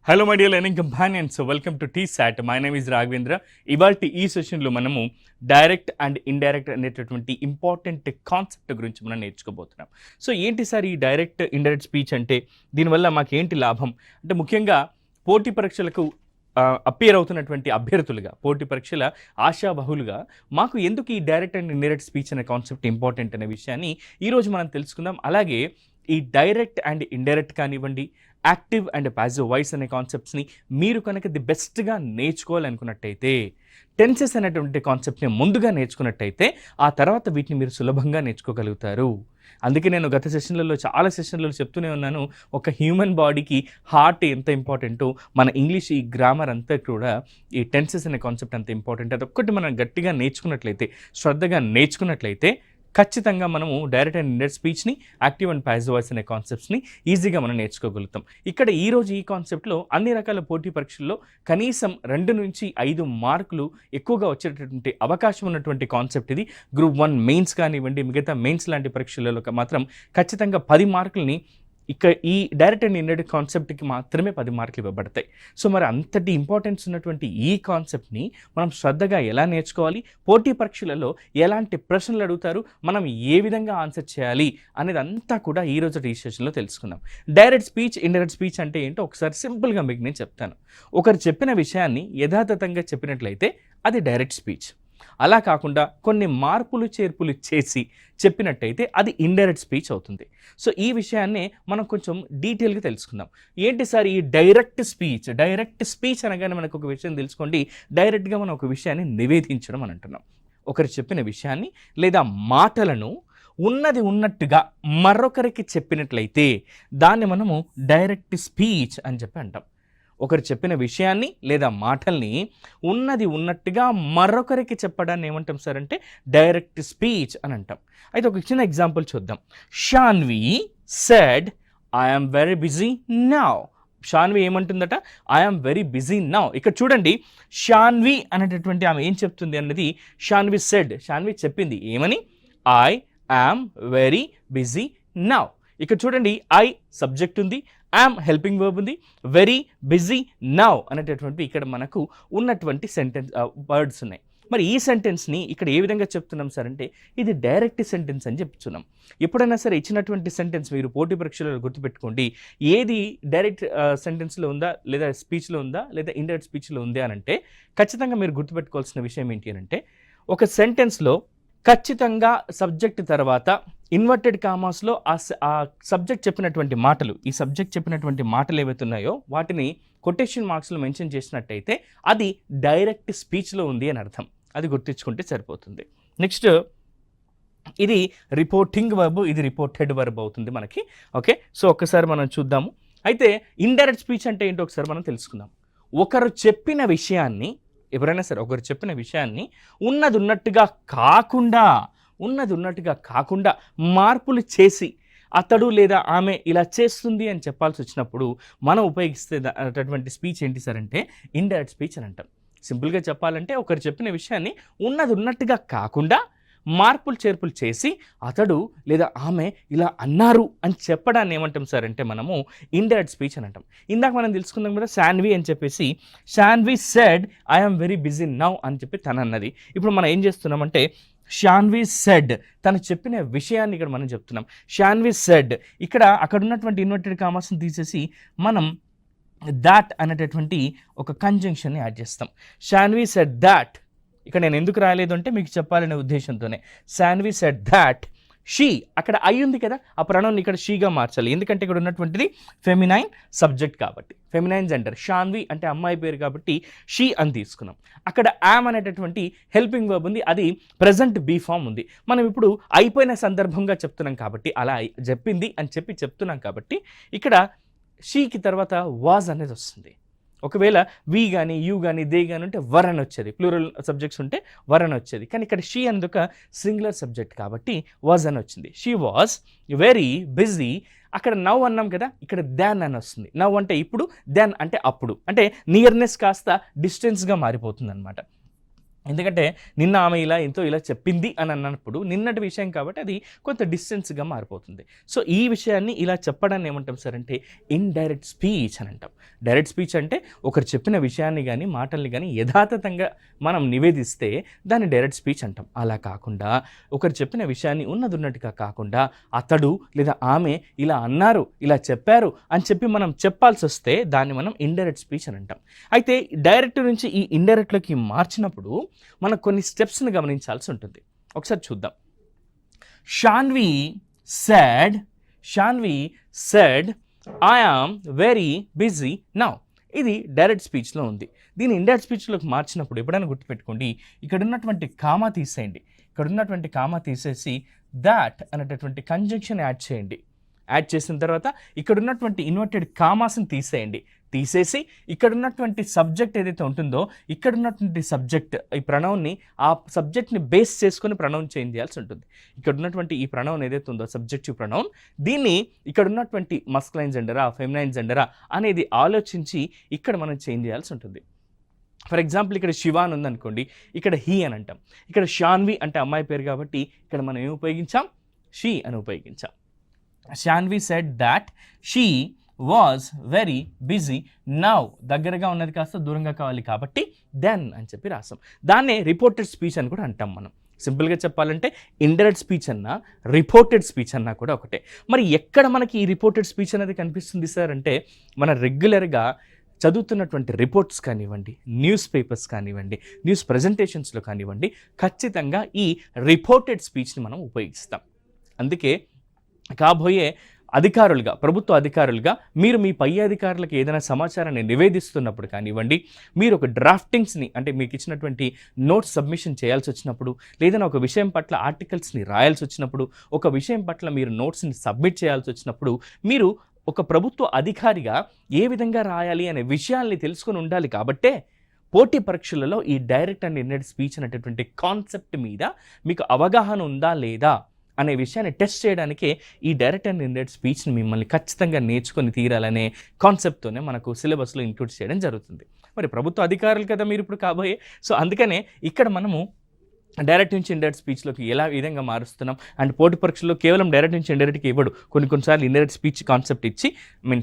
Hello my dear learning companions, welcome to T-SAT. My name is Raghavendra. ఇవాల్టి ఈ సెషన్లో మనము డైరెక్ట్ అండ్ ఇండైరెక్ట్ అనేటటువంటి ఇంపార్టెంట్ కాన్సెప్ట్ గురించి మనం నేర్చుకోబోతున్నాం. సో ఏంటి సార్ ఈ డైరెక్ట్ ఇండైరెక్ట్ స్పీచ్ అంటే? దీనివల్ల మాకు ఏంటి లాభం అంటే, ముఖ్యంగా పోటీ పరీక్షలకు అపియర్ అవుతున్నటువంటి అభ్యర్థులుగా, పోటీ పరీక్షల ఆశాబహులుగా మాకు ఎందుకు ఈ డైరెక్ట్ అండ్ ఇండైరెక్ట్ స్పీచ్ అనే కాన్సెప్ట్ ఇంపార్టెంట్ అనే విషయాన్ని ఈరోజు మనం తెలుసుకుందాం. అలాగే ఈ డైరెక్ట్ అండ్ ఇండైరెక్ట్ కానివ్వండి, యాక్టివ్ అండ్ ప్యాసివ్ వాయిస్ అనే కాన్సెప్ట్స్ని మీరు కనుక ది బెస్ట్గా నేర్చుకోవాలనుకున్నట్టయితే, టెన్సెస్ అనేటువంటి కాన్సెప్ట్ని ముందుగా నేర్చుకున్నట్టయితే ఆ తర్వాత వీటిని మీరు సులభంగా నేర్చుకోగలుగుతారు. అందుకే నేను గత చాలా సెషన్లలో చెప్తూనే ఉన్నాను, ఒక హ్యూమన్ బాడీకి హార్ట్ ఎంత ఇంపార్టెంటో మన ఇంగ్లీష్ ఈ గ్రామర్ అంతా కూడా ఈ టెన్సెస్ అనే కాన్సెప్ట్ అంత ఇంపార్టెంట్. అదొక్కటి మనం గట్టిగా నేర్చుకున్నట్లయితే, శ్రద్ధగా నేర్చుకున్నట్లయితే ఖచ్చితంగా మనము డైరెక్ట్ అండ్ ఇండైరెక్ట్ స్పీచ్ని, యాక్టివ్ అండ్ ప్యాసివ్ వాయిస్ అనే కాన్సెప్ట్స్ని ఈజీగా మనం నేర్చుకోగలుగుతాం. ఇక్కడ ఈరోజు ఈ కాన్సెప్ట్లో అన్ని రకాల పోటీ పరీక్షల్లో కనీసం 2 నుంచి 5 మార్కులు ఎక్కువగా వచ్చేటటువంటి అవకాశం ఉన్నటువంటి కాన్సెప్ట్ ఇది. గ్రూప్ 1 మెయిన్స్ కానివ్వండి, మిగతా మెయిన్స్ లాంటి పరీక్షలలో మాత్రం ఖచ్చితంగా 10 మార్కులని ఈ డైరెక్ట్ అండ్ ఇండైరెక్ట్ కాన్సెప్ట్కి మాత్రమే 10 మార్కులు ఇవ్వబడతాయి. సో మరి అంతటి ఇంపార్టెన్స్ ఉన్నటువంటి ఈ కాన్సెప్ట్ని మనం శ్రద్ధగా ఎలా నేర్చుకోవాలి, పోటీ పరీక్షలలో ఎలాంటి ప్రశ్నలు అడుగుతారు, మనం ఏ విధంగా ఆన్సర్ చేయాలి అనేది అంతా కూడా ఈరోజు ఈ సెషన్లో తెలుసుకుందాం. డైరెక్ట్ స్పీచ్, ఇండైరెక్ట్ స్పీచ్ అంటే ఏంటో ఒకసారి సింపుల్గా మీకు నేను చెప్తాను. ఒకరు చెప్పిన విషయాన్ని యథాతథంగా చెప్పినట్లయితే అది డైరెక్ట్ స్పీచ్. అలా కాకుండా కొన్ని మార్పులు చేర్పులు చేసి చెప్పినట్టయితే అది ఇండైరెక్ట్ స్పీచ్ అవుతుంది. సో ఈ విషయాన్నే మనం కొంచెం డీటెయిల్గా తెలుసుకుందాం. ఏంటి సార్ ఈ డైరెక్ట్ స్పీచ్? డైరెక్ట్ స్పీచ్ అనగానే మనకు ఒక విషయం తెలుసుకోండి, డైరెక్ట్గా మనం ఒక విషయాన్ని నివేదించడం అని అంటున్నాం. ఒకరు చెప్పిన విషయాన్ని లేదా మాటలను ఉన్నది ఉన్నట్టుగా మరొకరికి చెప్పినట్లయితే దాన్ని మనము డైరెక్ట్ స్పీచ్ అని చెప్పి అంటాం. ఒకరు చెప్పిన విషయాన్ని లేదా మాటల్ని ఉన్నది ఉన్నట్టుగా మరొకరికి చెప్పడాన్ని ఏమంటాం సార్ అంటే డైరెక్ట్ స్పీచ్ అని అంటాం. అయితే ఒక చిన్న ఎగ్జాంపుల్ చూద్దాం. Shanvi said I'm very busy now. Shanvi ఏమంటుందట? I'm very busy now. ఇక్కడ చూడండి, షాన్వి అనేటటువంటి ఆమె ఏం చెప్తుంది అన్నది షాన్వి సెడ్. షాన్వి చెప్పింది ఏమని? I am very busy now. ఇక్కడ చూడండి, ఐ సబ్జెక్ట్ ఉంది, యామ్ హెల్పింగ్ వర్బ్ ఉంది, వెరీ బిజీ నౌ అనేటటువంటి ఇక్కడ మనకు ఉన్నటువంటి సెంటెన్స్ వర్డ్స్ ఉన్నాయి. మరి ఈ సెంటెన్స్ని ఇక్కడ ఏ విధంగా చెప్తున్నాం సార్ అంటే ఇది డైరెక్ట్ సెంటెన్స్ అని చెప్తున్నాం. ఎప్పుడైనా సరే ఇచ్చినటువంటి సెంటెన్స్ మీరు పోటీ పరీక్షలలో గుర్తుపెట్టుకోండి, ఏది డైరెక్ట్ సెంటెన్స్లో ఉందా, లేదా స్పీచ్లో ఉందా, లేదా ఇండైరెక్ట్ స్పీచ్లో ఉందా అని అంటే ఖచ్చితంగా మీరు గుర్తుపెట్టుకోవాల్సిన విషయం ఏంటి అని అంటే, ఒక సెంటెన్స్లో ఖచ్చితంగా సబ్జెక్ట్ తర్వాత ఇన్వర్టెడ్ కామాస్లో ఆ సబ్జెక్ట్ చెప్పినటువంటి మాటలు, ఈ సబ్జెక్ట్ చెప్పినటువంటి మాటలు ఏవైతే ఉన్నాయో వాటిని కొటేషన్ మార్క్స్లో మెన్షన్ చేసినట్టయితే అది డైరెక్ట్ స్పీచ్లో ఉంది అని అర్థం. అది గుర్తించుకుంటే సరిపోతుంది. నెక్స్ట్, ఇది రిపోర్టింగ్ వర్బ్, ఇది రిపోర్టెడ్ వర్బ్ అవుతుంది మనకి. ఓకే, సో ఒక్కసారి మనం చూద్దాము. అయితే ఇండైరెక్ట్ స్పీచ్ అంటే ఏంటో ఒకసారి మనం తెలుసుకుందాం. ఒకరు చెప్పిన విషయాన్ని, ఎవరైనా సరే ఒకరు చెప్పిన విషయాన్ని ఉన్నది ఉన్నట్టుగా కాకుండా మార్పులు చేసి అతడు లేదా ఆమె ఇలా చేస్తుంది అని చెప్పాల్సి వచ్చినప్పుడు మనం ఉపయోగిస్తేటటువంటి స్పీచ్ ఏంటి సార్ అంటే ఇండైరెక్ట్ స్పీచ్ అని అంటాం. సింపుల్గా చెప్పాలంటే ఒకరు చెప్పిన విషయాన్ని ఉన్నది ఉన్నట్టుగా కాకుండా మార్పులు చేర్పులు చేసి అతడు లేదా ఆమె ఇలా అన్నారు అని చెప్పడాన్ని ఏమంటాం సార్ అంటే మనము ఇండైరెక్ట్ స్పీచ్ అని అంటాం. ఇందాక మనం తెలుసుకుందాం కదా, షాన్వి అని చెప్పేసి, Shanvi said I'm very busy now అని చెప్పి తను అన్నది. ఇప్పుడు మనం ఏం చేస్తున్నామంటే షాన్వి సెడ్, తను చెప్పిన విషయాన్ని ఇక్కడ మనం చెప్తున్నాం. షాన్వి సెడ్, ఇక్కడ అక్కడ ఉన్నటువంటి ఇన్వర్టెడ్ కామర్స్ని తీసేసి మనం దాట్ అనేటటువంటి ఒక కంజంక్షన్ని యాడ్ చేస్తాం. Shanvi said that. ఇక్కడ నేను ఎందుకు రాయలేదు అంటే మీకు చెప్పాలనే ఉద్దేశంతోనే. షాన్వి సెడ్ దాట్ షీ, అక్కడ ఐ ఉంది కదా, ఆ ప్రణౌన్ ఇక్కడ షీగా మార్చాలి. ఎందుకంటే ఇక్కడ ఉన్నటువంటిది ఫెమినైన్ సబ్జెక్ట్ కాబట్టి, ఫెమినైన్ జెండర్. షాన్వి అంటే అమ్మాయి పేరు కాబట్టి షీ అని తీసుకున్నాం. అక్కడ యామ్ అనేటటువంటి హెల్పింగ్ వర్బ్ ఉంది, అది ప్రెజెంట్ బీ ఫామ్ ఉంది. మనం ఇప్పుడు అయిపోయిన సందర్భంగా చెప్తున్నాం కాబట్టి, అలా చెప్పింది అని చెప్పి చెప్తున్నాం కాబట్టి ఇక్కడ షీకి తర్వాత వాజ్ అనేది వస్తుంది. ఒకవేళ వి కానీ యూ కానీ దే కానీ ఉంటే వర్ అని వచ్చేది, ప్లూరల్ సబ్జెక్ట్స్ ఉంటే వర్ అని వచ్చేది. కానీ ఇక్కడ షీ అనేది ఒక సింగులర్ సబ్జెక్ట్ కాబట్టి వాజ్ అని వచ్చింది. She was very busy. అక్కడ నవ్ అన్నాం కదా, ఇక్కడ దాన్ అని వస్తుంది. నవ్ అంటే ఇప్పుడు, దాన్ అంటే అప్పుడు. అంటే నియర్నెస్ కాస్త డిస్టెన్స్గా మారిపోతుంది అనమాట. ఎందుకంటే నిన్న ఆమె ఇలా చెప్పింది అని అన్నప్పుడు నిన్నటి విషయం కాబట్టి అది కొంత డిస్టెన్స్గా మారిపోతుంది. సో ఈ విషయాన్ని ఇలా చెప్పడాన్ని ఏమంటాం సార్ అంటే ఇండైరెక్ట్ స్పీచ్ అని అంటాం. డైరెక్ట్ స్పీచ్ అంటే ఒకరు చెప్పిన విషయాన్ని కానీ మాటల్ని కానీ యథాతథంగా మనం నివేదిస్తే దాన్ని డైరెక్ట్ స్పీచ్ అంటాం. అలా కాకుండా ఒకరు చెప్పిన విషయాన్ని ఉన్నట్టుగా కాకుండా అతడు లేదా ఆమె ఇలా అన్నారు, ఇలా చెప్పారు అని చెప్పి మనం చెప్పాల్సి వస్తే దాన్ని మనం ఇండైరెక్ట్ స్పీచ్ అని అంటాం. అయితే డైరెక్ట్ నుంచి ఈ ఇండైరెక్ట్లోకి మార్చినప్పుడు మనకు కొన్ని స్టెప్స్ని గమనించాల్సి ఉంటుంది. ఒకసారి చూద్దాం. Shanvi said I am very busy now. ఇది డైరెక్ట్ స్పీచ్లో ఉంది. దీన్ని ఇండైరెక్ట్ స్పీచ్లోకి మార్చినప్పుడు ఎప్పుడైనా గుర్తుపెట్టుకోండి, ఇక్కడ ఉన్నటువంటి కామా తీసేయండి. ఇక్కడ ఉన్నటువంటి కామా తీసేసి దాట్ అనేటటువంటి కంజంక్షన్ యాడ్ చేయండి. యాడ్ చేసిన తర్వాత ఇక్కడ ఉన్నటువంటి ఇన్వర్టెడ్ కామాస్ని తీసేసి ఇక్కడ ఉన్నటువంటి సబ్జెక్ట్ ఏదైతే ఉంటుందో ఇక్కడ ఉన్నటువంటి సబ్జెక్ట్ ఈ ప్రొనౌన్ని ఆ సబ్జెక్ట్ని బేస్ చేసుకొని ప్రొనౌన్ చేంజ్ చేయాల్సి ఉంటుంది. ఇక్కడ ఉన్నటువంటి ఈ ప్రొనౌన్ ఏదైతే ఉందో సబ్జెక్టివ్ ప్రొనౌన్, దీన్ని ఇక్కడ ఉన్నటువంటి మస్కులైన్ జెండరా ఫెమినైన్ జెండరా అనేది ఆలోచించి ఇక్కడ మనం చేంజ్ చేయాల్సి ఉంటుంది. ఫర్ ఎగ్జాంపుల్ ఇక్కడ శివ అని ఉందనుకోండి, ఇక్కడ హీ అని అంటాం. ఇక్కడ షాన్వి అంటే అమ్మాయి పేరు కాబట్టి ఇక్కడ మనం ఏమి ఉపయోగించాం, షీ అని ఉపయోగించాం. Shanvi said that she was very busy now. దగ్గరగా ఉన్నది కాస్త దూరంగా కావాలి కాబట్టి దెన్ అని చెప్పి రాసాం. దాన్నే రిపోర్టెడ్ స్పీచ్ అని కూడా అంటాం మనం. సింపుల్గా చెప్పాలంటే ఇండైరెక్ట్ స్పీచ్ అన్నా రిపోర్టెడ్ స్పీచ్ అన్నా కూడా ఒకటే. మరి ఎక్కడ మనకి ఈ రిపోర్టెడ్ స్పీచ్ అనేది కనిపిస్తుంది సార్ అంటే మన రెగ్యులర్గా చదువుతున్నటువంటి రిపోర్ట్స్ కానివ్వండి, న్యూస్ పేపర్స్ కానివ్వండి, న్యూస్ ప్రజెంటేషన్స్లో కానివ్వండి, ఖచ్చితంగా ఈ రిపోర్టెడ్ స్పీచ్ని మనం ఉపయోగిస్తాం. అందుకే కాబోయే అధికారులుగా, ప్రభుత్వ అధికారులుగా మీరు మీ పై అధికారులకు ఏదైనా సమాచారాన్ని నివేదిస్తున్నప్పుడు కానివ్వండి, మీరు ఒక డ్రాఫ్టింగ్స్ని అంటే మీకు ఇచ్చినటువంటి నోట్స్ సబ్మిషన్ చేయాల్సి వచ్చినప్పుడు, లేదన్నా ఒక విషయం పట్ల ఆర్టికల్స్ని రాయాల్సి వచ్చినప్పుడు, ఒక విషయం పట్ల మీరు నోట్స్ని సబ్మిట్ చేయాల్సి వచ్చినప్పుడు మీరు ఒక ప్రభుత్వ అధికారిగా ఏ విధంగా రాయాలి అనే విషయాల్ని తెలుసుకొని ఉండాలి. కాబట్టే పోటీ పరీక్షలలో ఈ డైరెక్ట్ అండ్ ఇండైరెక్ట్ స్పీచ్ అనేటటువంటి కాన్సెప్ట్ మీద మీకు అవగాహన ఉందా లేదా అనే విషయాన్ని టెస్ట్ చేయడానికే ఈ డైరెక్ట్ అండ్ ఇండైరెక్ట్ స్పీచ్ని మిమ్మల్ని ఖచ్చితంగా నేర్చుకొని తీరాలనే కాన్సెప్ట్తోనే మనకు సిలబస్లో ఇంక్లూడ్ చేయడం జరుగుతుంది. మరి ప్రభుత్వ అధికారులు కదా మీరు ఇప్పుడు కాబోయే. సో అందుకనే ఇక్కడ మనము డైరెక్ట్ నుంచి ఇండైరెక్ట్ స్పీచ్లోకి ఎలా విధంగా మారుస్తున్నాం. అండ్ పోటీ పరీక్షల్లో కేవలం డైరెక్ట్ నుంచి ఇండైరెక్ట్కి ఇవ్వడు, కొన్నిసార్లు ఇండైరెక్ట్ స్పీచ్ కాన్సెప్ట్ ఇచ్చి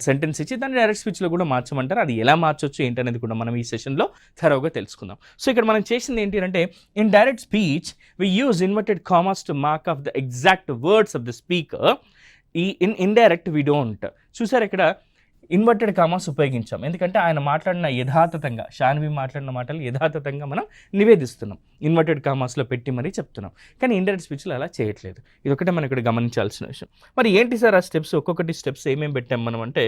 సెంటెన్స్ ఇచ్చి దాన్ని డైరెక్ట్ స్పీచ్లో కూడా మార్చమంటారు. అది ఎలా మార్చొచ్చు ఏంటనేది కూడా మనం ఈ సెషన్లో థరోగా తెలుసుకుందాం. సో ఇక్కడ మనం చేసింది ఏంటి అంటే in direct speech we use inverted commas to mark off the exact words of the speaker. ఈ ఇండైరెక్ట్ వి డోంట్. చూసారు ఇక్కడ ఇన్వర్టెడ్ కామాస్ ఉపయోగించాం ఎందుకంటే ఆయన మాట్లాడిన యథాతథంగా, షాన్వి మాట్లాడిన మాటలు యథాతథంగా మనం నివేదిస్తున్నాం, ఇన్వర్టెడ్ కామాస్లో పెట్టి మరీ చెప్తున్నాం. కానీ ఇండైరెక్ట్ స్పీచ్లో అలా చేయట్లేదు. ఇది ఒకటే మనం ఇక్కడ గమనించాల్సిన విషయం. మరి ఏంటి సార్ ఆ స్టెప్స్, ఒక్కొక్కటి స్టెప్స్ ఏమేమి పెట్టాం మనం అంటే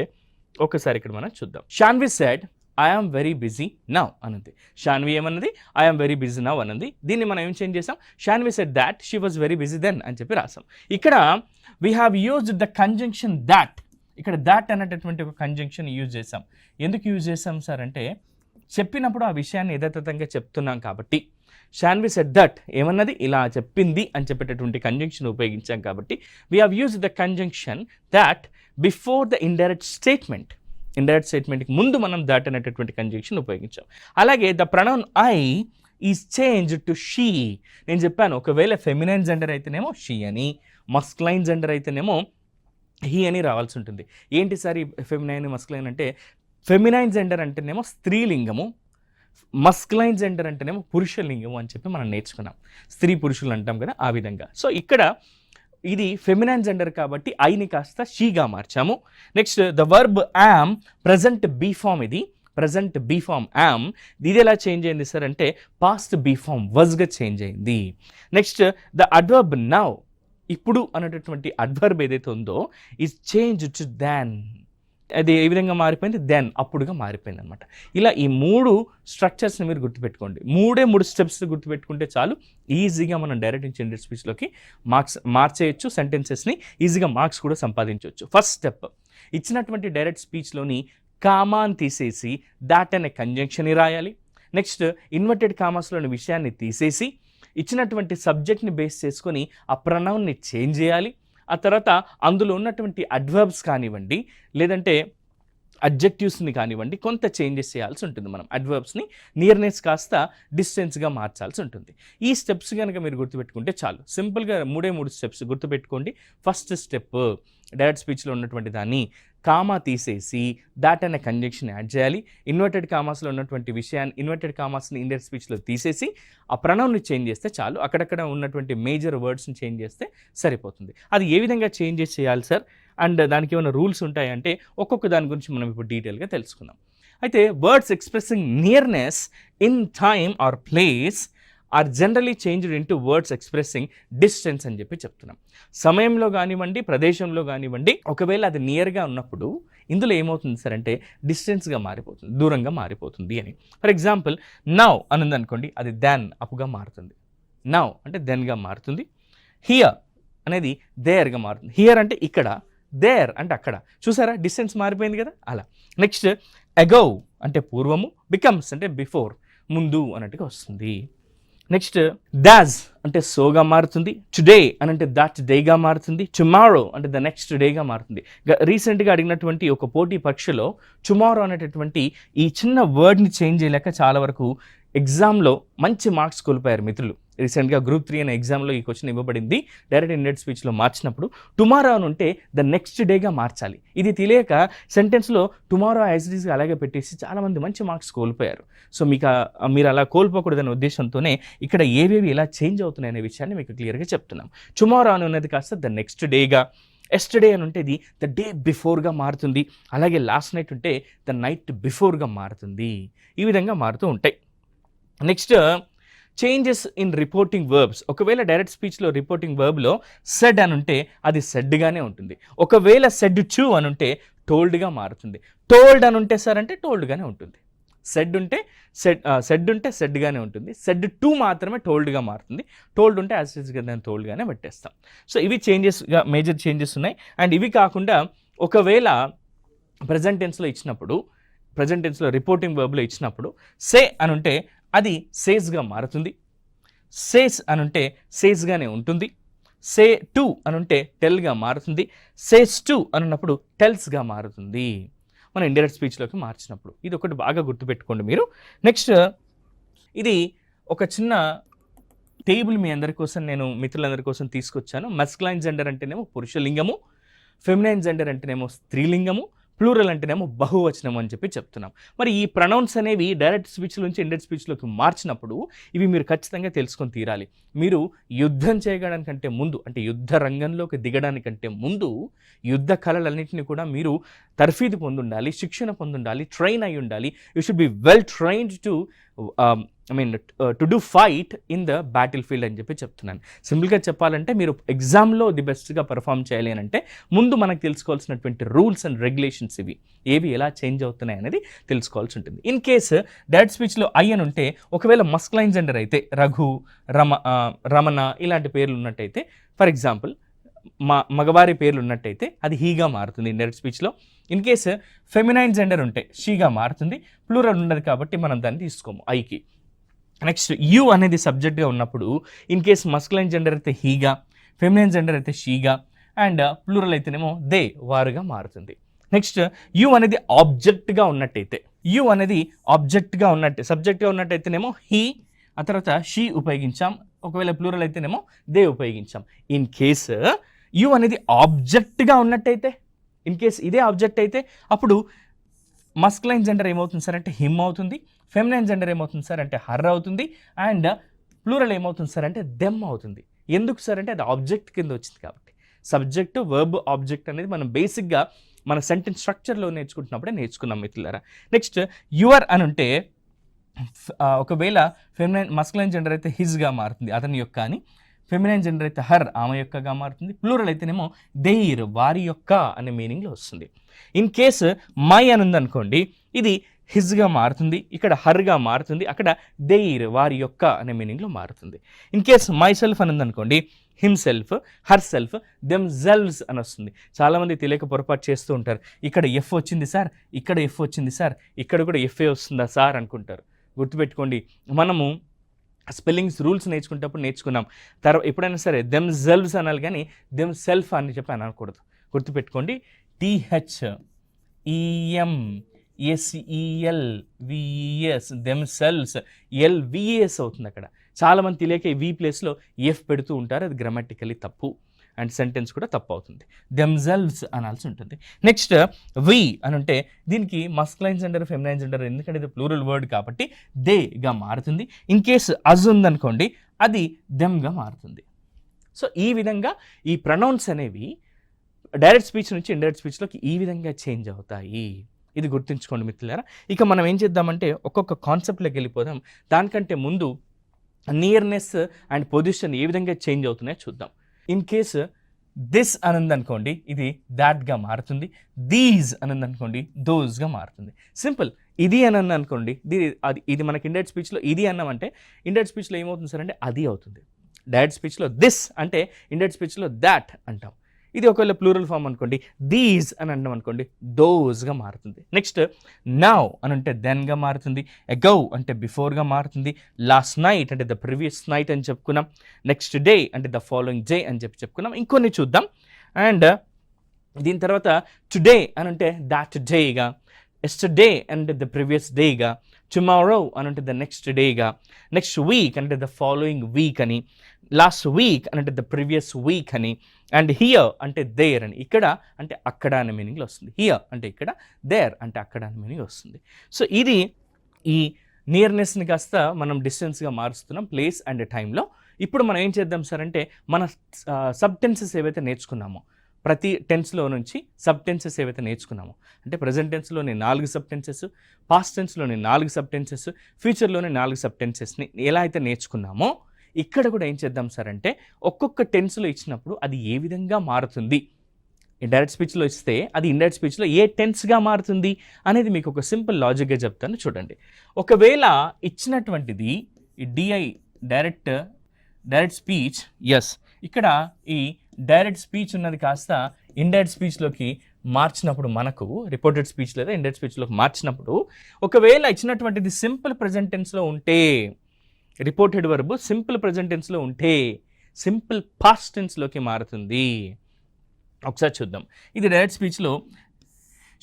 ఒకసారి ఇక్కడ మనం చూద్దాం. Shanvi said I am very busy now అన్నది. షాన్వి ఏమన్నది, I am very busy now అన్నది. దీన్ని మనం ఏం చేంజ్ చేసాం, Shanvi said that she was very busy then అని చెప్పి రాసాం. ఇక్కడ we have used the conjunction that. ఇక్కడ దాట్ అనేటటువంటి ఒక కంజంక్షన్ యూజ్ చేసాం. ఎందుకు యూజ్ చేసాం సార్ అంటే చెప్పినప్పుడు ఆ విషయాన్ని యథాతథంగా చెప్తున్నాం కాబట్టి. షాన్వి సెడ్ దట్ ఏమన్నది, ఇలా చెప్పింది అని చెప్పేటటువంటి కంజంక్షన్ ఉపయోగించాం కాబట్టి we have used the conjunction that before the indirect statement. Indirect స్టేట్మెంట్కి ముందు మనం దాట్ అనేటటువంటి కంజంక్షన్ ఉపయోగించాం. అలాగే the pronoun I is change to she. నేను చెప్పాను ఒకవేళ ఫెమినైన్ జెండర్ అయితేనేమో షీ అని, మస్కులైన్ జెండర్ అయితేనేమో హీ అని రావాల్సి ఉంటుంది. ఏంటి సార్ ఈ ఫెమినైన్ మస్కులైన్ అంటే, ఫెమినైన్ జెండర్ అంటేనేమో స్త్రీలింగము, మస్కులైన్ జెండర్ అంటేనేమో పురుషలింగము అని చెప్పి మనం నేర్చుకున్నాం. స్త్రీ పురుషులు అంటాం కదా ఆ విధంగా. సో ఇక్కడ ఇది ఫెమినైన్ జెండర్ కాబట్టి ఐని కాస్త షీగా మార్చాము. Next the verb am present be form. ఇది ప్రజెంట్ బీ ఫామ్ యామ్. ఇది ఎలా చేంజ్ అయింది సార్ అంటే పాస్ట్ బీ ఫామ్ వజ్గా చేంజ్ అయింది. నెక్స్ట్ ద అడ్వర్బ్ నౌ, ఇప్పుడు అనేటటువంటి అడ్వర్బ్ ఏదైతే ఉందో ఈజ్ చేంజ్ టు దెన్. అది ఏ విధంగా మారిపోయింది, దెన్ అప్పుడుగా మారిపోయింది అనమాట. ఇలా ఈ మూడు స్ట్రక్చర్స్ని మీరు గుర్తుపెట్టుకోండి. మూడు స్టెప్స్ గుర్తుపెట్టుకుంటే చాలు, ఈజీగా మనం డైరెక్ట్ నుంచి ఇండైరెక్ట్ స్పీచ్లోకి మార్చేయచ్చు, సెంటెన్సెస్ని ఈజీగా మార్క్స్ కూడా సంపాదించవచ్చు. ఫస్ట్ స్టెప్, ఇచ్చినటువంటి డైరెక్ట్ స్పీచ్లోని కామాని తీసేసి దాట్ అనే కంజంక్షన్ని రాయాలి. నెక్స్ట్ ఇన్వర్టెడ్ కామాస్లోని విషయాన్ని తీసేసి ఇచ్చినటువంటి సబ్జెక్ట్ని బేస్ చేసుకొని ఆ ప్రొనౌన్ని చేంజ్ చేయాలి. ఆ తర్వాత అందులో ఉన్నటువంటి అడ్వర్బ్స్ కానివ్వండి, లేదంటే అడ్జెక్టివ్స్ని కానివ్వండి కొంత చేంజెస్ చేయాల్సి ఉంటుంది. మనం అడ్వర్బ్స్ని నియర్నెస్ కాస్త డిస్టెన్స్గా మార్చాల్సి ఉంటుంది. ఈ స్టెప్స్ కనుక మీరు గుర్తుపెట్టుకుంటే చాలు. సింపుల్గా 3 స్టెప్స్ గుర్తుపెట్టుకోండి. ఫస్ట్ స్టెప్ డైరెక్ట్ స్పీచ్లో ఉన్నటువంటి దాన్ని కామా తీసేసి దాట్ అనే కంజంక్షన్ యాడ్ చేయాలి. ఇన్వర్టెడ్ కామాస్లో ఉన్నటువంటి విషయాన్ని ఇన్వర్టెడ్ కామాస్ని ఇండైరెక్ట్ స్పీచ్లో తీసేసి ఆ ప్రొనౌన్ని చేంజ్ చేస్తే చాలు. అక్కడక్కడ ఉన్నటువంటి మేజర్ వర్డ్స్ని చేంజ్ చేస్తే సరిపోతుంది. అది ఏ విధంగా చేంజెస్ చేయాలి సార్ అండ్ దానికి ఏమైనా రూల్స్ ఉంటాయంటే ఒక్కొక్క దాని గురించి మనం ఇప్పుడు డీటెయిల్గా తెలుసుకుందాం. అయితే words expressing nearness in time or place are generally changed into words expressing distance అని చెప్పి చెప్తున్నాం. సమయంలో కానివ్వండి ప్రదేశంలో కానివ్వండి ఒకవేళ అది నియర్గా ఉన్నప్పుడు ఇందులో ఏమవుతుంది సార్ అంటే డిస్టెన్స్గా మారిపోతుంది, దూరంగా మారిపోతుంది అని. ఫర్ ఎగ్జాంపుల్ నౌ అని అనుకోండి, అది దెన్ అప్పుగా మారుతుంది. నౌ అంటే దెన్గా మారుతుంది. హియర్ అనేది దేర్గా మారుతుంది. హియర్ అంటే ఇక్కడ, దేర్ అంటే అక్కడ. చూసారా డిస్టెన్స్ మారిపోయింది కదా అలా. నెక్స్ట్ అగౌ అంటే పూర్వము, బికమ్స్ అంటే బిఫోర్ ముందు అన్నట్టుగా వస్తుంది. నెక్స్ట్ దాజ్ అంటే సోగా మారుతుంది. టుడే అని అంటే దట్ డేగా మారుతుంది. టుమారో అంటే ద నెక్స్ట్ డేగా మారుతుంది. రీసెంట్గా అడిగినటువంటి ఒక పోటీ పరీక్షలో టుమారో అనేటటువంటి ఈ చిన్న వర్డ్ని చేంజ్ చేయలేక చాలా వరకు ఎగ్జామ్లో మంచి మార్క్స్ కోల్పోయారు మిత్రులు. రీసెంట్గా గ్రూప్ 3 అనే ఎగ్జామ్లో ఈ క్వశ్చన్ ఇవ్వబడింది. డైరెక్ట్ ఇండైరెక్ట్ స్పీచ్లో మార్చినప్పుడు టుమారో అని ఉంటే ద నెక్స్ట్ డేగా మార్చాలి. ఇది తెలియక సెంటెన్స్లో టుమారో యాజ్ ఇట్ ఈస్గా అలాగే పెట్టేసి చాలామంది మంచి మార్క్స్ కోల్పోయారు. సో మీరు అలా కోల్పోకూడదనే ఉద్దేశంతోనే ఇక్కడ ఏవేవి ఎలా చేంజ్ అవుతున్నాయి అనే విషయాన్ని మీకు క్లియర్గా చెప్తున్నాం. టుమారో అని ఉన్నది కాస్త ద నెక్స్ట్ డేగా, ఎస్టర్డే అని ఉంటే ద డే బిఫోర్గా మారుతుంది. అలాగే లాస్ట్ నైట్ ఉంటే ద నైట్ బిఫోర్గా మారుతుంది. ఈ విధంగా మారుతూ ఉంటాయి. Next changes in reporting verbs. ఒకవేళ డైరెక్ట్ స్పీచ్లో రిపోర్టింగ్ వర్బ్లో సెడ్ అని ఉంటే అది సెడ్గానే ఉంటుంది. ఒకవేళ సెడ్ టు అని ఉంటే టోల్డ్గా మారుతుంది. టోల్డ్ అని ఉంటే సార్ అంటే టోల్డ్గానే ఉంటుంది. సెడ్ ఉంటే సెడ్గానే ఉంటుంది. సెడ్ టు మాత్రమే టోల్డ్గా మారుతుంది. టోల్డ్ ఉంటే యాజ్ ఇట్ ఈస్గా దాన్ని టోల్డ్గానే పెట్టేస్తాం. సో ఇవి చేంజెస్గా మేజర్ చేంజెస్ ఉన్నాయి. అండ్ ఇవి కాకుండా ఒకవేళ ప్రజెంట్ టెన్స్లో రిపోర్టింగ్ వర్బ్లో ఇచ్చినప్పుడు సే అని ఉంటే అది సేస్గా మారుతుంది. సేస్ అని ఉంటే సేస్గానే ఉంటుంది. సే టు అని ఉంటే టెల్గా మారుతుంది. సేస్ టు అన్నప్పుడు టెల్స్గా మారుతుంది మన ఇండైరెక్ట్ స్పీచ్లోకి మార్చినప్పుడు. ఇది ఒకటి బాగా గుర్తుపెట్టుకోండి మీరు. నెక్స్ట్ ఇది ఒక చిన్న టేబుల్ మీ అందరి కోసం నేను మిత్రులందరి కోసం తీసుకొచ్చాను. మస్కులైన్ జెండర్ అంటేనేమో పురుషలింగము, ఫెమినైన్ జెండర్ అంటేనేమో స్త్రీలింగము, ప్లూరల్ అంటేనేమో బహువచనం అని చెప్పి చెప్తున్నాం. మరి ఈ ప్రొనౌన్స్ అనేవి డైరెక్ట్ స్పీచ్ నుంచి ఇండైరెక్ట్ స్పీచ్లోకి మార్చినప్పుడు ఇవి మీరు ఖచ్చితంగా తెలుసుకొని తీరాలి. మీరు యుద్ధం చేయడానికంటే ముందు అంటే యుద్ధ రంగంలోకి దిగడానికంటే ముందు యుద్ధ కళలన్నింటినీ కూడా మీరు తర్ఫీదు పొందుండాలి, శిక్షణ పొందుండాలి, ట్రైన్ అయి ఉండాలి. You should be well trained to to do fight in the battle field అని చెప్పి చెప్తున్నాను. సింపుల్గా చెప్పాలంటే మీరు ఎగ్జామ్లో ది బెస్ట్గా పర్ఫామ్ చేయాలి అని అంటే ముందు మనకు తెలుసుకోవాల్సినటువంటి రూల్స్ అండ్ రెగ్యులేషన్స్ ఏవి ఎలా చేంజ్ అవుతున్నాయి అనేది తెలుసుకోవాల్సి ఉంటుంది. ఇన్ కేసు డైరెక్ట్ స్పీచ్లో ఐ అని ఉంటే ఒకవేళ మస్కులైన్ జెండర్ అయితే రఘు, రమణ ఇలాంటి పేర్లు ఉన్నట్టయితే, ఫర్ ఎగ్జాంపుల్ మగవారి పేర్లు ఉన్నట్టయితే అది హీగా మారుతుంది ఇండైరెక్ట్ స్పీచ్లో. ఇన్ కేసు ఫెమినైన్ జెండర్ ఉంటే షీగా మారుతుంది. ప్లూరల్ ఉండదు కాబట్టి మనం దాన్ని తీసుకోము ఐకి. నెక్స్ట్ యు అనేది సబ్జెక్ట్గా ఉన్నప్పుడు ఇన్ కేసు మస్కులైన్ జెండర్ అయితే హీగా, ఫెమినైన్ జెండర్ అయితే షీగా, అండ్ ప్లూరల్ అయితేనేమో దే వారుగా మారుతుంది. నెక్స్ట్ యు అనేది ఆబ్జెక్ట్గా ఉన్నట్టయితే, సబ్జెక్ట్గా ఉన్నట్టయితేనేమో హీ, ఆ తర్వాత షీ ఉపయోగించాం. ఒకవేళ ప్లూరల్ అయితేనేమో దే ఉపయోగించాం. ఇన్ కేసు యు అనేది ఆబ్జెక్ట్గా ఉన్నట్టయితే, ఇన్ కేస్ ఇదే ఆబ్జెక్ట్ అయితే అప్పుడు మస్కులైన్ జెండర్ ఏమవుతుంది సార్ అంటే హిమ్ అవుతుంది. ఫెమినైన్ జెండర్ ఏమవుతుంది సార్ అంటే హర్ అవుతుంది. అండ్ ప్లూరల్ ఏమవుతుంది సార్ అంటే దెమ్ అవుతుంది. ఎందుకు సార్ అంటే అది ఆబ్జెక్ట్ కింద వచ్చింది కాబట్టి. సబ్జెక్ట్, వర్బ్, ఆబ్జెక్ట్ అనేది మనం బేసిక్గా మన సెంటెన్స్ స్ట్రక్చర్లో నేర్చుకుంటున్నప్పుడే నేర్చుకున్నాం మిత్రులారా. నెక్స్ట్ యువర్ అని ఉంటే ఒకవేళ మస్కులైన్ జెండర్ అయితే హిజ్గా మారుతుంది, అతని యొక్క అని. ఫెమినైన్ జెండర్ అయితే హర్, ఆమె యొక్కగా మారుతుంది. ప్లూరల్ అయితేనేమో దేర్, వారి యొక్క అనే మీనింగ్లో వస్తుంది. ఇన్ కేసు మై అని ఉందనుకోండి, ఇది హిజ్గా మారుతుంది, ఇక్కడ హర్గా మారుతుంది, అక్కడ దేర్, వారి యొక్క అనే మీనింగ్లో మారుతుంది. ఇన్ కేస్ మై సెల్ఫ్ అని ఉందనుకోండి, himself, her self, them selves అని వస్తుంది. చాలామంది తెలియక పొరపాటు చేస్తూ ఉంటారు. ఇక్కడ ఎఫ్ వచ్చింది సార్, ఇక్కడ ఎఫ్ వచ్చింది సార్, ఇక్కడ కూడా ఎఫ్ఏ వస్తుందా సార్ అనుకుంటారు. గుర్తుపెట్టుకోండి, మనము స్పెల్లింగ్స్ రూల్స్ నేర్చుకున్నాం. ఎప్పుడైనా సరే దెమ్ సెల్వ్స్ అనాలి కానీ దెమ్ సెల్ఫ్ అని చెప్పి అనకూడదు. గుర్తుపెట్టుకోండి, THEM EM SEL VS themselves LVS అవుతుంది అక్కడ. చాలామంది తెలియక వి ప్లేస్లో ఎఫ్ పెడుతూ ఉంటారు, అది గ్రామటికలీ తప్పు అండ్ సెంటెన్స్ కూడా తప్పు అవుతుంది. దెమ్సెల్వ్స్ అనాల్సి ఉంటుంది. నెక్స్ట్ వి అని అంటే దీనికి మస్కులైన్ జెండర్ ఫెమినైన్ జెండర్, ఎందుకంటే ఇది ప్లూరల్ వర్డ్ కాబట్టి దేగా మారుతుంది. ఇన్ కేస్ అజ్ ఉందనుకోండి అది దెమ్గా మారుతుంది. సో ఈ విధంగా ఈ ప్రొనౌన్స్ అనేవి డైరెక్ట్ స్పీచ్ నుంచి ఇండైరెక్ట్ స్పీచ్లోకి ఈ విధంగా చేంజ్ అవుతాయి. ఇది గుర్తుంచుకోండి మిత్రులారా. ఇక మనం ఏం చేద్దామంటే ఒక్కొక్క కాన్సెప్ట్లోకి వెళ్ళిపోదాం. దానికంటే ముందు నియర్నెస్ అండ్ పొజిషన్ ఏ విధంగా చేంజ్ అవుతున్నాయో చూద్దాం. ఇన్ కేసు దిస్ అని అనుకోండి ఇది దాట్గా మారుతుంది. దీస్ అని అనుకోండి దోస్గా మారుతుంది. సింపుల్. ఇది అని అనుకోండి ఇది మనకి ఇండైరెక్ట్ స్పీచ్లో ఇది అన్నామంటే ఇండైరెక్ట్ స్పీచ్లో ఏమవుతుంది సార్ అంటే అది అవుతుంది. డైరెక్ట్ స్పీచ్లో దిస్ అంటే ఇండైరెక్ట్ స్పీచ్లో దాట్ అంటాం. ఇది ఒకవేళ ప్లూరల్ ఫామ్ అనుకోండి దీస్ అని అన్నాం అనుకోండి దోస్గా మారుతుంది. నెక్స్ట్ నౌ అని అంటే దెన్గా మారుతుంది. అగౌ అంటే బిఫోర్గా మారుతుంది. లాస్ట్ నైట్ అంటే ద ప్రీవియస్ నైట్ అని చెప్పుకున్నాం. నెక్స్ట్ డే అంటే ద ఫాలోయింగ్ డే అని చెప్పుకున్నాం. ఇంకొన్ని చూద్దాం. అండ్ దీని తర్వాత టుడే అని అంటే దాట్ డేగా, ఎస్టర్డే అంటే ద ప్రీవియస్ డేగా, టుమారో అని అంటే ద నెక్స్ట్ డేగా, నెక్స్ట్ వీక్ అంటే ద ఫాలోయింగ్ వీక్ అని, లాస్ట్ వీక్ అంటే ద ప్రీవియస్ వీక్ అని, అండ్ హియర్ అంటే దేర్ అని, ఇక్కడ అంటే అక్కడ అనే మీనింగ్లో వస్తుంది. హియర్ అంటే ఇక్కడ, దేర్ అంటే అక్కడ అనే మీనింగ్ వస్తుంది. సో ఇది ఈ నియర్నెస్ని కాస్త మనం డిస్టెన్స్గా మారుస్తున్నాం ప్లేస్ అండ్ టైంలో. ఇప్పుడు మనం ఏం చేద్దాం సార్ అంటే మన సబ్ టెన్సెస్ ఏవైతే నేర్చుకున్నామో ప్రతి టెన్స్లో నుంచి సబ్ టెన్సెస్ ఏవైతే నేర్చుకున్నామో అంటే ప్రజెంట్ టెన్స్లోని 4 సబ్ టెన్సెస్, పాస్ట్ టెన్స్లోని 4 సబ్ టెన్సెస్, ఫ్యూచర్లోని 4 సబ్ టెన్సెస్ని ఎలా అయితే నేర్చుకున్నామో ఇక్కడ కూడా ఏం చేద్దాం సార్ అంటే ఒక్కొక్క టెన్స్లో ఇచ్చినప్పుడు అది ఏ విధంగా మారుతుంది, ఇండైరెక్ట్ స్పీచ్లో ఇస్తే అది ఇండైరెక్ట్ స్పీచ్లో ఏ టెన్స్గా మారుతుంది అనేది మీకు ఒక సింపుల్ లాజిక్గా చెప్తాను చూడండి. ఒకవేళ ఇచ్చినటువంటిది ఈ డిఐ డైరెక్ట్ స్పీచ్, ఎస్ ఇక్కడ ఈ డైరెక్ట్ స్పీచ్ ఉన్నది కాస్త ఇండైరెక్ట్ స్పీచ్లోకి మార్చినప్పుడు మనకు రిపోర్టెడ్ స్పీచ్ లేదా ఇండైరెక్ట్ స్పీచ్లోకి మార్చినప్పుడు ఒకవేళ ఇచ్చినటువంటిది సింపుల్ ప్రెజెంట్ టెన్స్లో ఉంటే, రిపోర్టెడ్ వర్బ్ సింపుల్ ప్రెజెంట్ టెన్స్లో ఉంటే సింపుల్ పాస్ట్ టెన్స్లోకి మారుతుంది. ఒకసారి చూద్దాం. ఇది డైరెక్ట్ స్పీచ్లో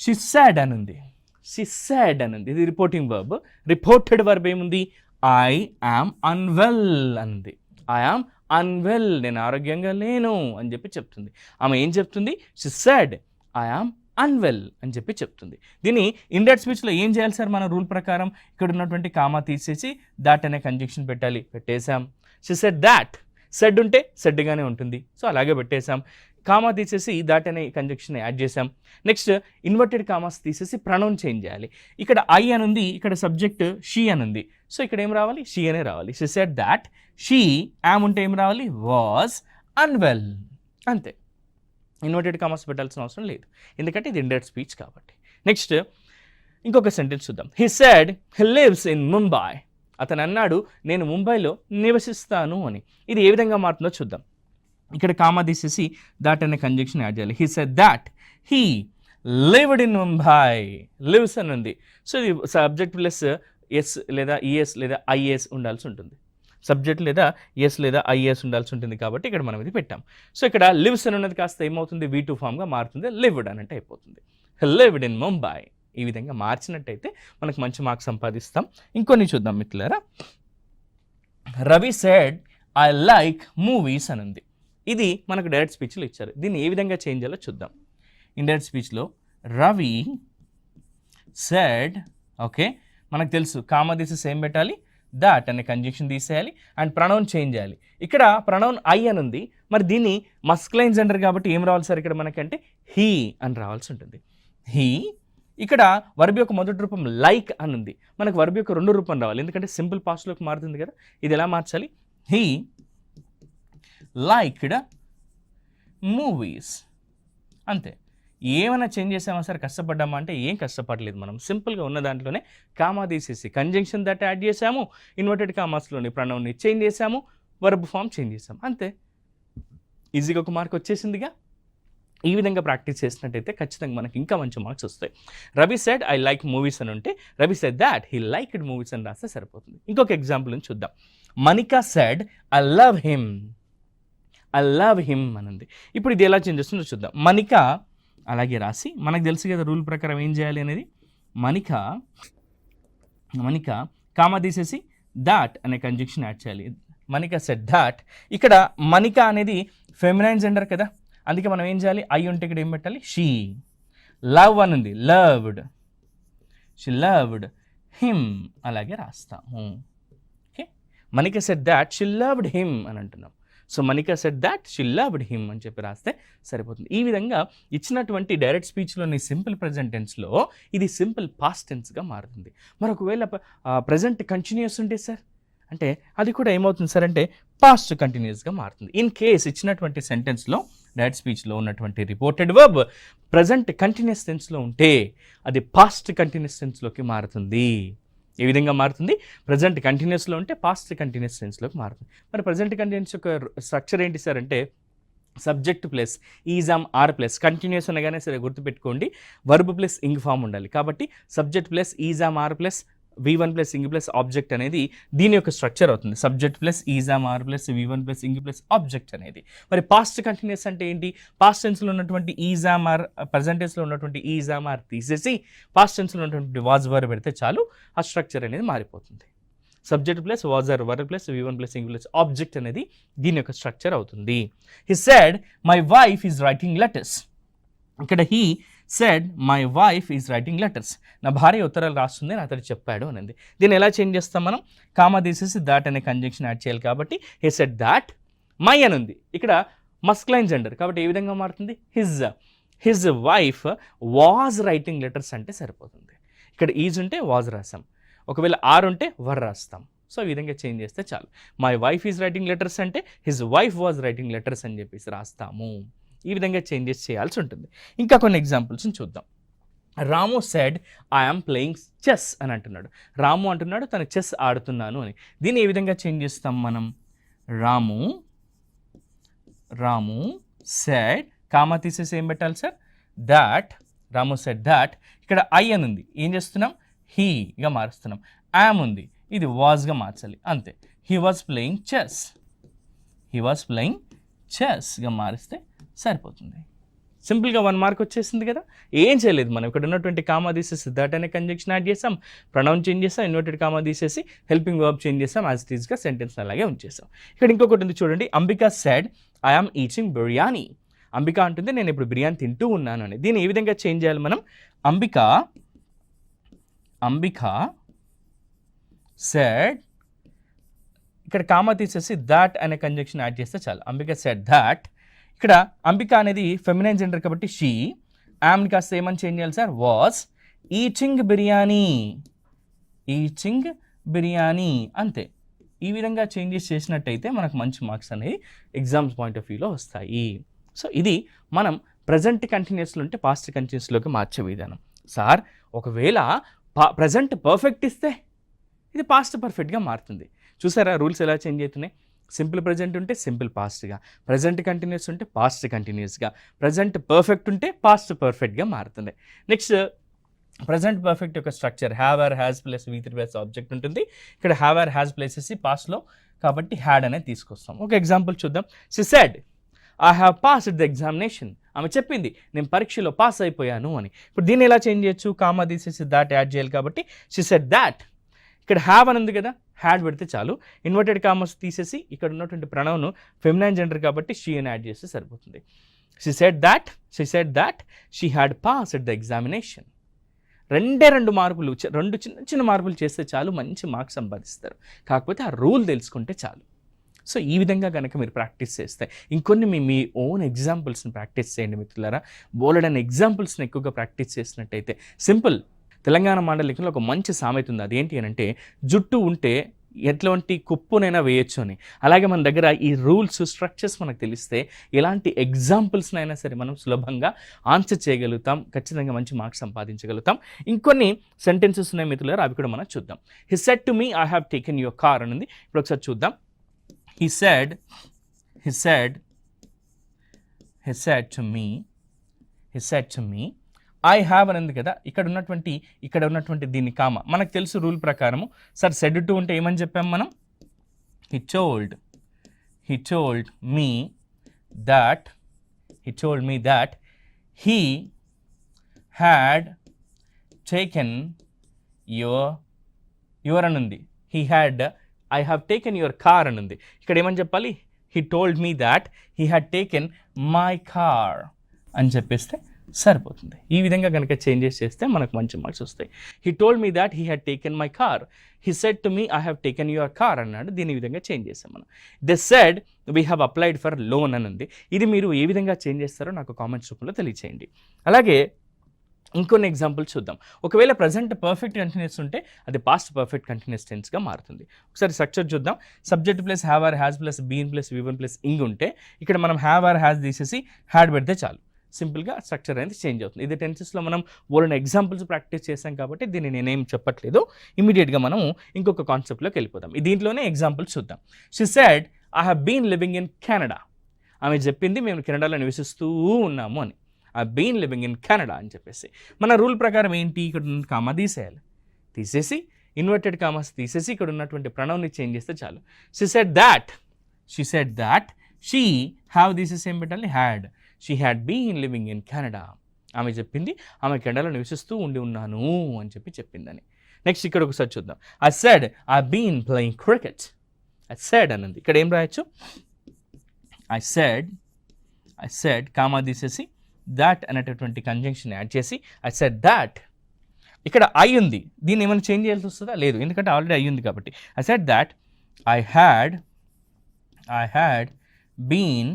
షీ సాడ్ అని ఉంది. షీ సాడ్ అని ఉంది. ఇది రిపోర్టింగ్ వర్బ్. రిపోర్టెడ్ వర్బ్ ఏముంది? ఐ యామ్ అన్వెల్ అంది. ఐ యామ్ అన్వెల్, నేను ఆరోగ్యంగా లేను అని చెప్పి చెప్తుంది. ఆమె ఏం చెప్తుంది? She sad I am unwell అని చెప్పి చెప్తుంది. దీన్ని ఇండైరెక్ట్ స్పీచ్లో ఏం చేయాలి సార్? మన రూల్ ప్రకారం ఇక్కడ ఉన్నటువంటి కామా తీసేసి దాట్ అనే కంజంక్షన్ పెట్టాలి. పెట్టేశాం. షీ సెడ్ దాట్, సెడ్ ఉంటే సెడ్గానే ఉంటుంది, సో అలాగే పెట్టేశాం. కామా తీసేసి దాట్ అనే కంజంక్షన్ యాడ్ చేసాం. నెక్స్ట్ ఇన్వర్టెడ్ కామాస్ తీసేసి ప్రొనౌన్ చేంజ్ చేయాలి. ఇక్కడ ఐ అని ఉంది, ఇక్కడ సబ్జెక్ట్ షీ అని ఉంది, సో ఇక్కడ ఏం రావాలి? షీ అనే రావాలి. She said that she, yam ఉంటే ఏం రావాలి? Was unwell. అంతే, ఇన్వర్టెడ్ కామాస్ పెట్టాల్సిన అవసరం లేదు, ఎందుకంటే ఇది ఇండైరెక్ట్ స్పీచ్ కాబట్టి. నెక్స్ట్ ఇంకొక సెంటెన్స్ చూద్దాం. He said he lives in Mumbai. అతను అన్నాడు నేను ముంబైలో నివసిస్తాను అని. ఇది ఏ విధంగా మారుతుందో చూద్దాం. ఇక్కడ కామా తీసేసి దాట్ అనే కంజంక్షన్ యాడ్ చేయాలి. He said that he lived in Mumbai. Lives అని ఉంది, సో ఇది సబ్జెక్ట్ ప్లస్ ఎస్ లేదా ఈఎస్ లేదా ఐఏఎస్ ఉండాల్సి ఉంటుంది. సబ్జెక్ట్ లేదా ఎస్ లేదా ఐఏఎస్ ఉండాల్సి ఉంటుంది కాబట్టి ఇక్కడ మనం ఇది పెట్టాం. సో ఇక్కడ లివ్స్ అని ఉన్నది కాస్త ఏమవుతుంది? V2 ఫామ్గా మారుతుంది. లివ్డ్ అని అంటే అయిపోతుంది. Lived in Mumbai. ఈ విధంగా మార్చినట్టయితే మనకు మంచి మార్క్స్ సంపాదిస్తాం. ఇంకొన్ని చూద్దాం మిత్రులారా. Ravi said I like movies అని ఉంది. ఇది మనకు డైరెక్ట్ స్పీచ్లో ఇచ్చారు. దీన్ని ఏ విధంగా చేంజ్ చేయాలో చూద్దాం. ఇండైరెక్ట్ స్పీచ్లో రవి సెడ్, ఓకే మనకు తెలుసు కామా తీసి సేమ్ పెట్టాలి, దాట్ అనే కంజంక్షన్ తీసేయాలి అండ్ ప్రొనౌన్ చేంజ్ చేయాలి. ఇక్కడ ప్రొనౌన్ ఐ అని ఉంది, మరి దీన్ని మస్కులైన్ జెండర్ కాబట్టి ఏం రావాలి సార్ ఇక్కడ మనకంటే? హీ అని రావాల్సి ఉంటుంది. హీ. ఇక్కడ వర్బ్ యొక్క మొదటి రూపం లైక్ అని ఉంది, మనకు వర్బ్ యొక్క రెండో రూపం రావాలి, ఎందుకంటే సింపుల్ పాస్ట్లోకి మారుతుంది కదా. ఇది ఎలా మార్చాలి? He liked movies. అంతే. ఏమైనా చేంజ్ చేసామా సార్? కష్టపడ్డామా అంటే ఏం కష్టపడలేదు. మనం సింపుల్గా ఉన్న దాంట్లోనే కామా తీసేసి కంజంక్షన్ దట్ యాడ్ చేసాము, ఇన్వర్టెడ్ కామాస్లోని ప్రొనౌన్ని చేంజ్ చేసాము, వర్బ్ ఫామ్ చేంజ్ చేసాము, అంతే. ఈజీగా ఒక మార్క్ వచ్చేసిందిగా. ఈ విధంగా ప్రాక్టీస్ చేసినట్టయితే ఖచ్చితంగా మనకి ఇంకా మంచి మార్క్స్ వస్తాయి. Ravi said I like movies అని ఉంటే Ravi said that he liked movies అని రాస్తే సరిపోతుంది. ఇంకొక ఎగ్జాంపుల్ నుంచి చూద్దాం. Manika said I love him. I love him అని ఉంది. ఇప్పుడు ఇది ఎలా చేంజ్ చేస్తుందో చూద్దాం. మనికా అలాగే రాసి మనకు తెలుసు కదా రూల్ ప్రకారం ఏం చేయాలి అనేది మణిక కామా తీసేసి దాట్ అనే కంజంక్షన్ యాడ్ చేయాలి. Manika said that. ఇక్కడ మణిక అనేది ఫెమినైన్ జెండర్ కదా, అందుకే మనం ఏం చేయాలి, ఐ ఉంటే ఇక్కడ ఏం పెట్టాలి, షీ. లవ్ అని ఉంది, లవ్డ్, షీ లవ్డ్ హిమ్ అలాగే రాస్తాము. Okay, Manika said that she loved him అని అంటున్నాం. So Manika said that she loved him అని చెప్పి రాస్తే సరిపోతుంది. ఈ విధంగా ఇచ్చినటువంటి డైరెక్ట్ స్పీచ్లోని సింపుల్ ప్రెజెంట్ టెన్స్లో ఇది సింపుల్ పాస్ట్ టెన్స్గా మారుతుంది. మరి ఒకవేళ ప్రజెంట్ కంటిన్యూస్ ఉంటే సార్ అంటే అది కూడా ఏమవుతుంది సార్ అంటే పాస్ట్ కంటిన్యూస్గా మారుతుంది. ఇన్ కేస్ ఇచ్చినటువంటి సెంటెన్స్లో డైరెక్ట్ స్పీచ్లో ఉన్నటువంటి రిపోర్టెడ్ వర్బ్ ప్రజెంట్ కంటిన్యూస్ టెన్స్లో ఉంటే అది పాస్ట్ కంటిన్యూస్ టెన్స్లోకి మారుతుంది. ఏ విధంగా మారుతుంది, ప్రజెంట్ కంటిన్యూస్లో ఉంటే పాస్ట్ కంటిన్యూస్ టెన్స్లోకి మారుతుంది. మరి ప్రజెంట్ కంటిన్యూస్ యొక్క స్ట్రక్చర్ ఏంటి సార్ అంటే subject plus is am or plus continuous అనగానే సరే గుర్తుపెట్టుకోండి వర్బ్ ప్లస్ ఇంగ్ ఫామ్ ఉండాలి. కాబట్టి subject plus is am or plus V1 plus ing plus object అనేది దీని యొక్క స్ట్రక్చర్ అవుతుంది. Subject plus is am or plus V1 plus ing plus object అనేది. మరి పాస్ట్ కంటిన్యూస్ అంటే ఏంటి, పాస్ట్ టెన్స్లో ఉన్నటువంటి ఈజామ్ ఆర్ ప్రజెంట్ టెన్స్లో ఉన్నటువంటి ఈజామ్ ఆర్ తీసేసి పాస్ట్ టెన్స్లో ఉన్నటువంటి వాజ్ వర్ పెడితే చాలు ఆ స్ట్రక్చర్ అనేది మారిపోతుంది. Subject plus was or were plus V1 plus ing plus object అనేది దీని యొక్క స్ట్రక్చర్ అవుతుంది. He said my wife is writing letters. ఇక్కడ he said my wife is writing letters, నా భార్య ఉత్తరాలు రాస్తుంది అని అతడు చెప్పాడు అనింది. దీన్ని ఎలా చేంజ్ చేస్తాం మనం, కామా తీసేసి దాట్ అనే కంజంక్షన్ యాడ్ చేయాలి. కాబట్టి హీ సెడ్ దాట్ మై అని ఉంది, ఇక్కడ మస్క్లైన్ జెండర్ కాబట్టి ఏ విధంగా మారుతుంది, his wife was writing letters అంటే సరిపోతుంది. ఇక్కడ ఈజ్ ఉంటే వాజ్ రాస్తాం, ఒకవేళ ఆర్ ఉంటే వర్ రాస్తాం. సో ఈ విధంగా చేంజ్ చేస్తే చాలు. My wife is writing letters అంటే his wife was writing letters అని చెప్పేసి రాస్తాము. ఈ విధంగా చేంజెస్ చేయాల్సి ఉంటుంది. ఇంకా కొన్ని ఎగ్జాంపుల్స్ని చూద్దాం. రాము సెడ్ ఐఎమ్ ప్లేయింగ్ చెస్ అని అంటున్నాడు. రాము అంటున్నాడు తను చెస్ ఆడుతున్నాను అని. దీన్ని ఏ విధంగా చేంజ్ చేస్తాం మనం, రాము సెడ్ కామా తీసేసి ఏం పెట్టాలి sir, that. Ramu said that, ఇక్కడ ఐ అని ఉంది ఏం చేస్తున్నాం, హీగా మారుస్తున్నాం. యామ్ ఉంది ఇది వాజ్గా మార్చాలి అంతే. హీ వాజ్ ప్లేయింగ్ చెస్గా మారిస్తే సరిపోతుంది. సింపుల్గా 1 మార్క్ వచ్చేసింది కదా. ఏం చేయలేదు మనం, ఇక్కడ ఉన్నటువంటి కామా తీసేసి దట్ అనే కంజంక్షన్ యాడ్ చేసాం, ప్రొనౌన్ చేంజ్ చేసాం, ఇన్వర్టెడ్ కామా తీసేసి హెల్పింగ్ వర్బ్ చేంజ్ చేసాం, యాజ్ ఇట్ ఈస్గా సెంటెన్స్ అలాగే ఉంచేసాం. ఇక్కడ ఇంకొకటి ఉంది చూడండి, Ambika said I'm eating biryani. Ambika అంటుంది నేను ఇప్పుడు బిర్యానీ తింటూ ఉన్నాను అని. దీన్ని ఏ విధంగా చేంజ్ చేయాలి మనం, అంబిక సెడ్, ఇక్కడ కామా తీసేసి దాట్ అనే కంజంక్షన్ యాడ్ చేస్తే చాలు. Ambika said that. ఇక్కడ అంబిక అనేది ఫెమినైన్ జెండర్ కాబట్టి షీ, యామ్ని కాస్త ఏమని చేంజ్ చేయాలి సార్, వాజ్ ఈటింగ్ బిర్యానీ అంతే. ఈ విధంగా చేంజెస్ చేసినట్టయితే మనకు మంచి మార్క్స్ అనేవి ఎగ్జామ్స్ పాయింట్ ఆఫ్ వ్యూలో వస్తాయి. సో ఇది మనం ప్రజెంట్ కంటిన్యూస్లో ఉంటే పాస్ట్ కంటిన్యూస్లోకి మార్చే విధానం. సార్ ఒకవేళ ప్రజెంట్ పర్ఫెక్ట్ ఇస్తే ఇది పాస్ట్ పర్ఫెక్ట్గా మారుతుంది. చూసారా రూల్స్ ఎలా చేంజ్ అవుతున్నాయి, సింపుల్ ప్రజెంట్ ఉంటే సింపుల్ పాస్ట్గా, ప్రజెంట్ కంటిన్యూస్ ఉంటే పాస్ట్ కంటిన్యూస్గా, ప్రజెంట్ పర్ఫెక్ట్ ఉంటే పాస్ట్ పర్ఫెక్ట్గా మారుతుంది. నెక్స్ట్ ప్రజెంట్ పర్ఫెక్ట్ యొక్క structure have or has plus V3 plus object ఉంటుంది. ఇక్కడ హ్యావ్ ఆర్ హ్యాస్ ప్లేసెస్ పాస్ట్లో కాబట్టి హ్యాడ్ అనేది తీసుకొస్తాం. ఒక ఎగ్జాంపుల్ చూద్దాం. She said I have passed the examination. ఆమె చెప్పింది నేను పరీక్షలో పాస్ అయిపోయాను అని. ఇప్పుడు దీన్ని ఎలా చేంజ్ చేయొచ్చు, కామా తీసేసి దాట్ యాడ్ చేయాలి కాబట్టి షీ సెడ్ దాట్. ఇక్కడ హ్యావ్ అని ఉంది కదా, హ్యాడ్ పెడితే చాలు. ఇన్వర్టెడ్ కామర్స్ తీసేసి ఇక్కడ ఉన్నటువంటి ప్రొనౌన్ ఫెమినైన్ జెండర్ కాబట్టి షీ అని యాడ్ చేస్తే సరిపోతుంది. She said that she had passed the examination. 2 మార్కులు, 2 చిన్న మార్పులు చేస్తే చాలు మంచి మార్క్స్ సంపాదిస్తారు. కాకపోతే ఆ రూల్ తెలుసుకుంటే చాలు. సో ఈ విధంగా కనుక మీరు ప్రాక్టీస్ చేస్తే ఇంకొన్ని మీ ఓన్ ఎగ్జాంపుల్స్ని ప్రాక్టీస్ చేయండి మిత్రులారా. బోలెడని ఎగ్జాంపుల్స్ని ఎక్కువగా ప్రాక్టీస్ చేసినట్టయితే సింపుల్. తెలంగాణ మాండలికంలో ఒక మంచి సామెత ఉంది, అదేంటి అని అంటే జుట్టు ఉంటే ఎట్లాంటి కుప్పునైనా వేయొచ్చు అని. అలాగే మన దగ్గర ఈ రూల్స్ స్ట్రక్చర్స్ మనకు తెలిస్తే ఎలాంటి ఎగ్జాంపుల్స్నైనా సరే మనం సులభంగా ఆన్సర్ చేయగలుగుతాం, ఖచ్చితంగా మంచి మార్క్స్ సంపాదించగలుగుతాం. ఇంకొన్ని సెంటెన్సెస్ ఉన్నాయి మిత్రులారా, అవి కూడా మనం చూద్దాం. He said to me I have taken your car అని ఉంది. ఇప్పుడు ఒకసారి చూద్దాం. He said to me I have అని ఉంది కదా, ఇక్కడ ఉన్నటువంటి దీన్ని కామా మనకు తెలుసు రూల్ ప్రకారము. సార్ సెడ్ టు ఉంటే ఏమని చెప్పాం మనం, he told me that he had taken your అని ఉంది. I have taken your car అని ఉంది. ఇక్కడ ఏమని చెప్పాలి? He told me that he had taken my car అని చెప్పేస్తే సరిపోతుంది. ఈ విధంగా కనుక చేంజెస్ చేస్తే మనకు మంచి మార్క్స్ వస్తాయి. He told me that he had taken my car, he said to me I have taken your car అన్నాడు. దీని విధంగా చేంజ్ చేస్తాం మనం. They said we have applied for loan అని ఉంది. ఇది మీరు ఏ విధంగా చేంజ్ చేస్తారో నాకు కామెంట్స్ రూపంలో తెలియచేయండి. అలాగే ఇంకొన్ని ఎగ్జాంపుల్స్ చూద్దాం. ఒకవేళ ప్రజెంట్ పర్ఫెక్ట్ కంటిన్యూస్ ఉంటే అది పాస్ట్ పర్ఫెక్ట్ కంటిన్యూస్ టెన్స్గా మారుతుంది. ఒకసారి స్ట్రక్చర్ చూద్దాం. Subject plus have or has plus been plus V one plus ing ఉంటే ఇక్కడ మనం హ్యావ్ ఆర్ హ్యాస్ తీసేసి హ్యాడ్ పెడితే చాలు. సింపుల్గా స్ట్రక్చర్ అనేది చేంజ్ అవుతుంది. ఇది టెన్సెస్లో మనం ఓల్డ్ ఎగ్జాంపుల్స్ ప్రాక్టీస్ చేసాం కాబట్టి దీన్ని నేనేం చెప్పట్లేదు. ఇమీడియట్గా మనం ఇంకొక కాన్సెప్ట్లోకి వెళ్ళిపోదాం. దీంట్లోనే ఎగ్జాంపుల్స్ చూద్దాం. She said I have been living in Canada. ఆమె చెప్పింది మేము కెనడాలో నివసిస్తూ ఉన్నాము అని. I been living in Canada అని చెప్పేసి మన రూల్ ప్రకారం ఏంటి? ఇక్కడ ఉన్న కామా తీసేయాలి. తీసేసి ఇన్వర్టెడ్ కామాస్ తీసేసి ఇక్కడ ఉన్నటువంటి ప్రణవ్ని చేంజ్ చేస్తే చాలు. She said that she have తీసేసి ఏం పెట్టాలి? Had. She had been living in Canada. ఆమె చెప్పింది ఆమె కెనడాలో నివసిస్తూ ఉన్నాను అని చెప్పిందని. నెక్స్ట్ ఇక్కడ ఒకసారి చూద్దాం. I said I been playing cricket. I said అన్నది ఇక్కడ ఏం రాయొచ్చు? ఐ సెడ్ కామా తీసేసి దాట్ అనేటటువంటి కంజంక్షన్ యాడ్ చేసి ఐ సెడ్ దాట్. ఇక్కడ ఐ ఉంది, దీన్ని ఏమైనా చేంజ్ చేయాల్సి వస్తుందా? లేదు, ఎందుకంటే ఆల్రెడీ ఐ ఉంది కాబట్టి. I said that I had been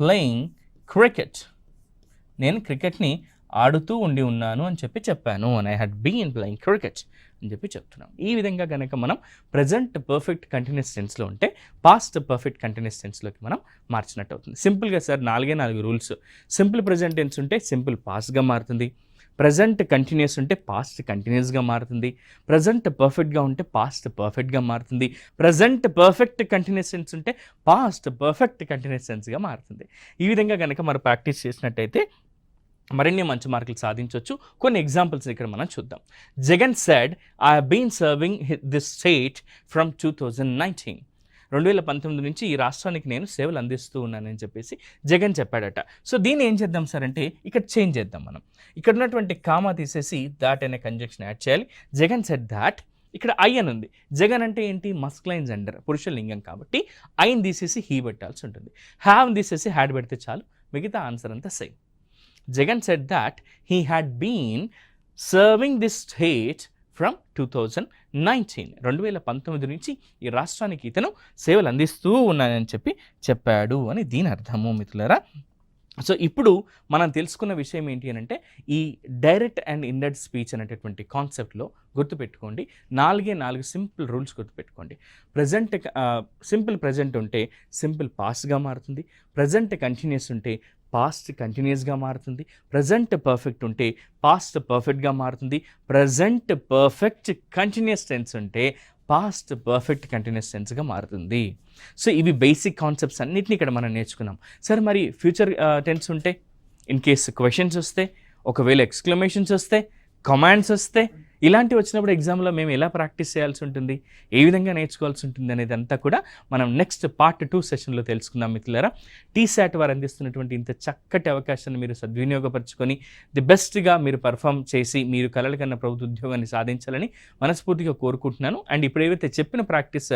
playing cricket. నేను క్రికెట్ని ఆడుతూ ఉన్నాను అని చెప్పాను. I had been playing cricket అని చెప్తున్నాం. ఈ విధంగా కనుక మనం ప్రజెంట్ పర్ఫెక్ట్ కంటిన్యూస్ టెన్స్లో ఉంటే పాస్ట్ పర్ఫెక్ట్ కంటిన్యూస్ టెన్స్లోకి మనం మార్చినట్టు అవుతుంది. సింపుల్గా sir 4 rules. Simple present tense ఉంటే సింపుల్ పాస్ట్గా మారుతుంది. ప్రజెంట్ కంటిన్యూస్ ఉంటే పాస్ట్ కంటిన్యూస్గా మారుతుంది. ప్రజెంట్ పర్ఫెక్ట్గా ఉంటే పాస్ట్ పర్ఫెక్ట్గా మారుతుంది. ప్రజెంట్ పర్ఫెక్ట్ కంటిన్యూస్ టెన్స్ ఉంటే పాస్ట్ పర్ఫెక్ట్ కంటిన్యూస్ టెన్స్గా మారుతుంది. ఈ విధంగా కనుక మనం ప్రాక్టీస్ చేసినట్టయితే మరిన్ని మంచి మార్కులు సాధించవచ్చు. కొన్ని ఎగ్జాంపుల్స్ ఇక్కడ మనం చూద్దాం. Jagan said I have been serving this state from 2019. 2019 నుంచి ఈ రాష్ట్రానికి నేను సేవలు అందిస్తూ ఉన్నానని చెప్పేసి జగన్ చెప్పాడట. సో దీన్ని ఏం చేద్దాం సార్ అంటే ఇక్కడ చేంజ్ చేద్దాం మనం. ఇక్కడ ఉన్నటువంటి కామా తీసేసి దాట్ అనే కంజంక్షన్ యాడ్ చేయాలి. Jagan said that. ఇక్కడ ఐ అని ఉంది. జగన్ అంటే ఏంటి? మస్క్లైన్ జెండర్, పురుష లింగం కాబట్టి ఐని తీసేసి హీ పెట్టాల్సి ఉంటుంది. హ్యావ్ తీసేసి హ్యాడ్ పెడితే చాలు, మిగతా ఆన్సర్ అంతా same. Jagan said that he had been serving this state from 2019. 2019 నుంచి ఈ రాష్ట్రానికి ఇతను సేవలు అందిస్తూ ఉన్నానని చెప్పాడు అని దీని అర్థము మిత్రులారా. సో ఇప్పుడు మనం తెలుసుకున్న విషయం ఏంటి అని అంటే ఈ డైరెక్ట్ అండ్ ఇండైరెక్ట్ స్పీచ్ అనేటటువంటి కాన్సెప్ట్లో గుర్తుపెట్టుకోండి 4 సింపుల్ రూల్స్ గుర్తుపెట్టుకోండి. ప్రజెంట్ సింపుల్ ప్రజెంట్ ఉంటే సింపుల్ పాస్ట్గా మారుతుంది. ప్రజెంట్ కంటిన్యూస్ ఉంటే పాస్ట్ కంటిన్యూస్గా మారుతుంది. ప్రజెంట్ పర్ఫెక్ట్ ఉంటే పాస్ట్ పర్ఫెక్ట్గా మారుతుంది. ప్రజెంట్ పర్ఫెక్ట్ కంటిన్యూస్ టెన్స్ ఉంటే పాస్ట్ పర్ఫెక్ట్ కంటిన్యూస్ టెన్స్గా మారుతుంది. సో ఇవి బేసిక్ కాన్సెప్ట్స్ అన్నిటిని ఇక్కడ మనం నేర్చుకున్నాం. సరే మరి ఫ్యూచర్ టెన్స్ ఉంటే, ఇన్ కేస్ క్వశ్చన్స్ వస్తే, ఒకవేళ ఎక్స్క్లమేషన్స్ వస్తే, కమాండ్స్ వస్తే, ఇలాంటివి వచ్చినప్పుడు ఎగ్జామ్లో మేము ఎలా ప్రాక్టీస్ చేయాల్సి ఉంటుంది, ఏ విధంగా నేర్చుకోవాల్సి ఉంటుంది అనేది అంతా కూడా మనం నెక్స్ట్ పార్ట్ 2 సెషన్లో తెలుసుకుందాం మిత్రులారా. టీశాట్ వారు అందిస్తున్నటువంటి ఇంత చక్కటి అవకాశాన్ని మీరు సద్వినియోగపరచుకొని ది బెస్ట్గా మీరు పర్ఫామ్ చేసి మీరు కలల కన్నా ప్రభుత్వ ఉద్యోగాన్ని సాధించాలని మనస్ఫూర్తిగా కోరుకుంటున్నాను. అండ్ ఇప్పుడు ఏవైతే చెప్పిన ప్రాక్టీస్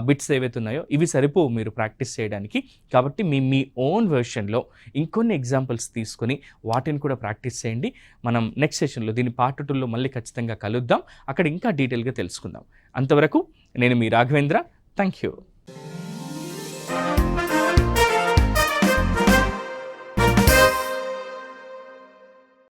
బిట్స్ ఏవైతే ఉన్నాయో ఇవి సరిపోవు మీరు ప్రాక్టీస్ చేయడానికి. కాబట్టి మీ ఓన్ వెర్షన్లో ఇంకొన్ని ఎగ్జాంపుల్స్ తీసుకొని వాటిని కూడా ప్రాక్టీస్ చేయండి. మనం నెక్స్ట్ సెషన్లో దీని పార్ట్ 2లో మళ్ళీ ఖచ్చితంగా కలుద్దాం. అక్కడ ఇంకా డీటెయిల్గా తెలుసుకుందాం. అంతవరకు నేను మీ రాఘవేంద్ర. Thank you.